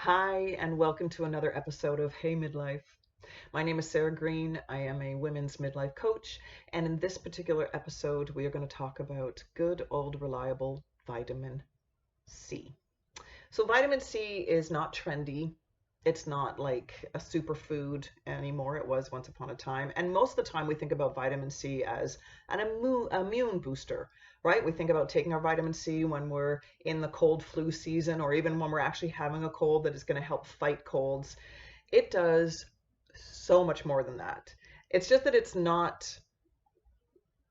Hi, and welcome to another episode of Hey Midlife. My name is Sarah Green. I am a women's midlife coach, and in this particular episode, we are going to talk about good old reliable vitamin C. So, vitamin C is not trendy. It's not like a superfood anymore. It was once upon a time. And most of the time, we think about vitamin C as an immune booster, right? We think about taking our vitamin C when we're in the cold flu season, or even when we're actually having a cold that is going to help fight colds. It does so much more than that. It's just that it's not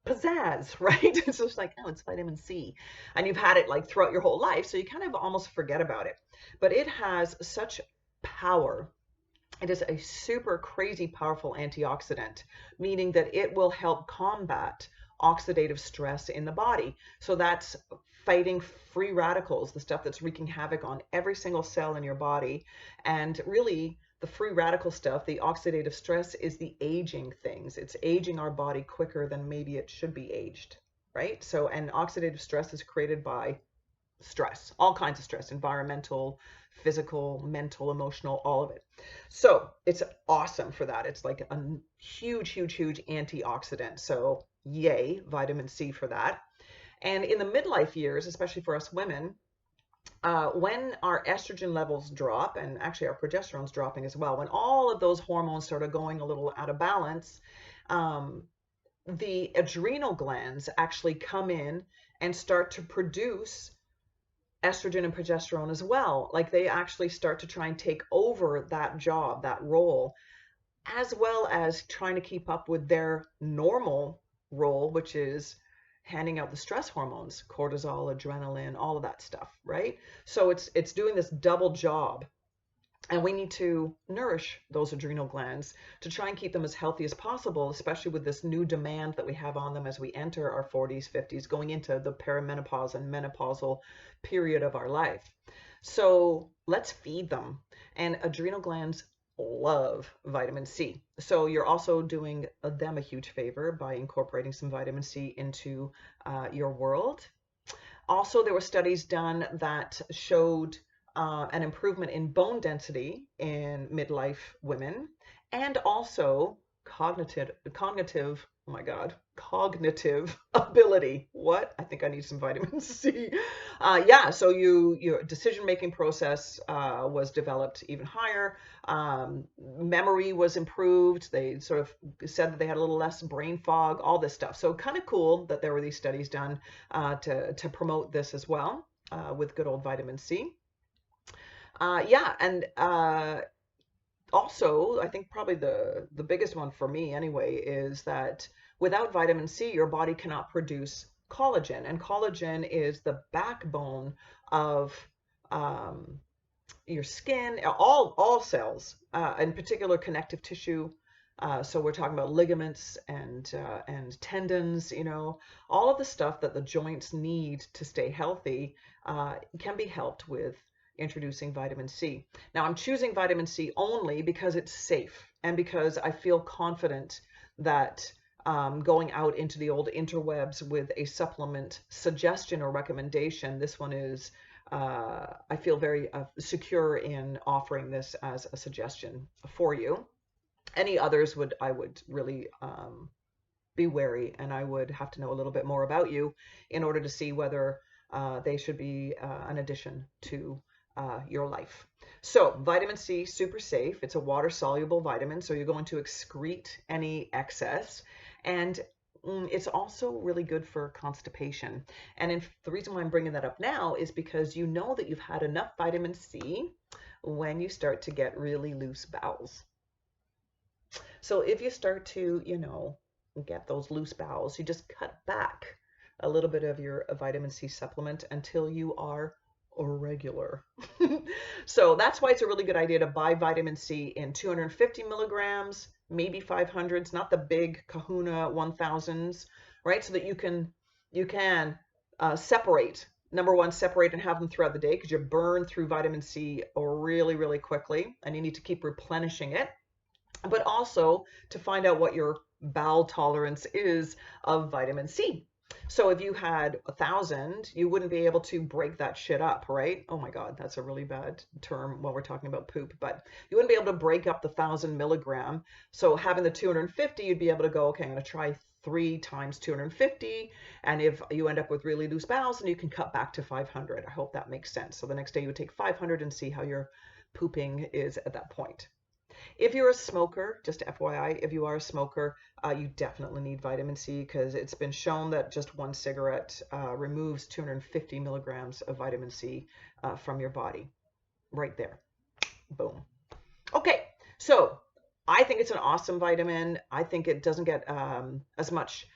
pizzazz, right? It's just like, oh, it's vitamin C. And you've had it like throughout your whole life, so you kind of almost forget about it. But it has such power. It is a super crazy powerful antioxidant, meaning that it will help combat oxidative stress in the body. So that's fighting free radicals, the stuff that's wreaking havoc on every single cell in your body. And really, the free radical stuff, the oxidative stress, is the aging things. It's aging our body quicker than maybe it should be aged, right? So, and oxidative stress is created by stress, all kinds of stress, environmental, physical, mental, emotional, all of it. So it's awesome for that. It's like a huge, huge, huge antioxidant. So yay, vitamin C for that. And in the midlife years, especially for us women, when our estrogen levels drop, and actually our progesterone's dropping as well, when all of those hormones sort of going a little out of balance, the adrenal glands actually come in and start to produce estrogen and progesterone as well. Like they actually start to try and take over that job, that role, as well as trying to keep up with their normal role, which is handing out the stress hormones, cortisol, adrenaline, all of that stuff, right? So it's doing this double job. And we need to nourish those adrenal glands to try and keep them as healthy as possible, especially with this new demand that we have on them as we enter our 40s, 50s, going into the perimenopause and menopausal period of our life. So let's feed them. And adrenal glands love vitamin C. So you're also doing them a huge favor by incorporating some vitamin C into your world. Also, there were studies done that showed an improvement in bone density in midlife women, and also cognitive, oh my God, cognitive ability. What? I think I need some vitamin C. Yeah, so your decision-making process was developed even higher. Memory was improved. They sort of said that they had a little less brain fog, all this stuff. So kind of cool that there were these studies done to promote this as well with good old vitamin C. Yeah, and also, I think probably the biggest one for me anyway is that without vitamin C, your body cannot produce collagen, and collagen is the backbone of your skin, all cells, in particular connective tissue. So we're talking about ligaments and tendons, all of the stuff that the joints need to stay healthy can be helped with introducing vitamin C. Now I'm choosing vitamin C only because it's safe and because I feel confident that going out into the old interwebs with a supplement suggestion or recommendation, this one is, I feel very secure in offering this as a suggestion for you. Any others I would really be wary, and I would have to know a little bit more about you in order to see whether they should be an addition to your life. So vitamin C, super safe. It's a water soluble vitamin, so you're going to excrete any excess. And it's also really good for constipation. And the reason why I'm bringing that up now is because you know that you've had enough vitamin C when you start to get really loose bowels. So if you start to, get those loose bowels, you just cut back a little bit of your vitamin C supplement until you are regular. So that's why it's a really good idea to buy vitamin C in 250 milligrams, maybe 500s, not the big kahuna 1000s, right? So that you can separate. Number one, separate and have them throughout the day because you burn through vitamin C really, really quickly, and you need to keep replenishing it. But also to find out what your bowel tolerance is of vitamin C. So if you had 1,000, you wouldn't be able to break that shit up, right? Oh my God, that's a really bad term while we're talking about poop, but you wouldn't be able to break up the 1,000 milligram. So having the 250, you'd be able to go, okay, I'm going to try 3 times 250. And if you end up with really loose bowels, then you can cut back to 500. I hope that makes sense. So the next day you would take 500 and see how your pooping is at that point. If you're a smoker, just FYI, if you are a smoker, you definitely need vitamin C because it's been shown that just one cigarette removes 250 milligrams of vitamin C from your body. Right there. Boom. Okay, so I think it's an awesome vitamin. I think it doesn't get as much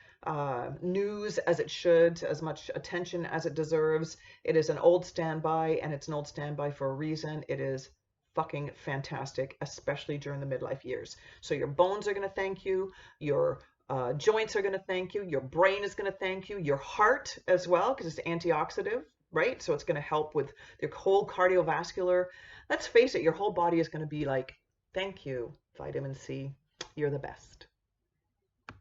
news as it should, as much attention as it deserves. It is an old standby, and it's an old standby for a reason. It is fucking fantastic, especially during the midlife years. So your bones are going to thank you, your joints are going to thank you, your brain is going to thank you, your heart as well, because it's antioxidant, right? So it's going to help with your whole cardiovascular. Let's face it, your whole body is going to be like, thank you, vitamin C. You're the best.